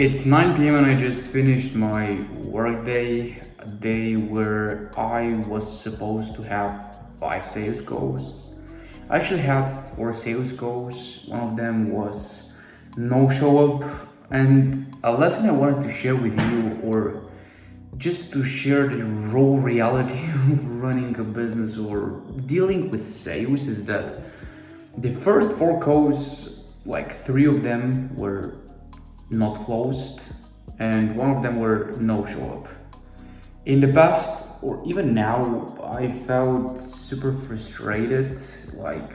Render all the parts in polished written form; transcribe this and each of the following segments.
It's 9 p.m. and I just finished my workday, a day where I was supposed to have 5 sales goals. I actually had 4 sales goals. One of them was no show up, and a lesson I wanted to share with you, or just to share the raw reality of running a business or dealing with sales, is that the first 4 calls, like 3 of them were not closed, and one of them were no show up. In the past, or even now, I felt super frustrated. Like,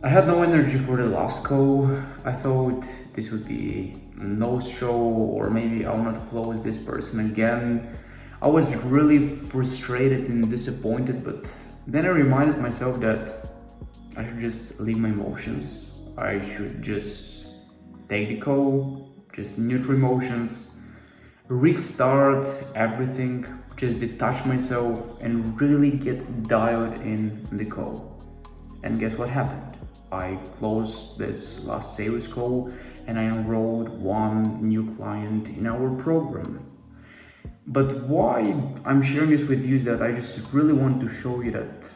I had no energy for the last call. I thought this would be a no show, or maybe I'll not close this person again. I was really frustrated and disappointed, but then I reminded myself that I should just leave my emotions. I should just take the call, just neutral emotions, restart everything, just detach myself and really get dialed in the call. And guess what happened? I closed this last sales call and I enrolled one new client in our program. But why I'm sharing this with you is that I just really want to show you that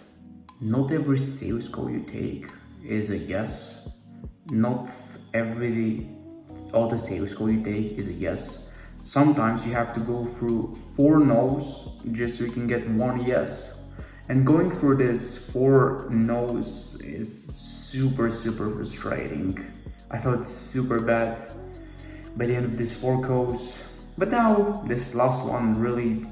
not every sales call you take is a yes. Not every all the sales call you take is a yes. Sometimes you have to go through 4 no's just so you can get one yes. And going through this 4 no's is super frustrating. I felt super bad by the end of these 4 calls. But now this last one really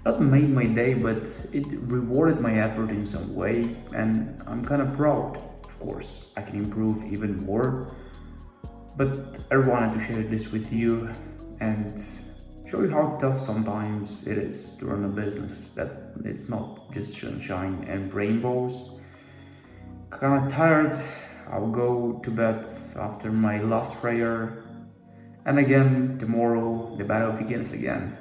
not made my day, but it rewarded my effort in some way, and I'm kind of proud. Of course, I can improve even more, but I wanted to share this with you and show you how tough sometimes it is to run a business, that it's not just sunshine and rainbows. Kind of tired. I'll go to bed after my last prayer, and again tomorrow the battle begins again.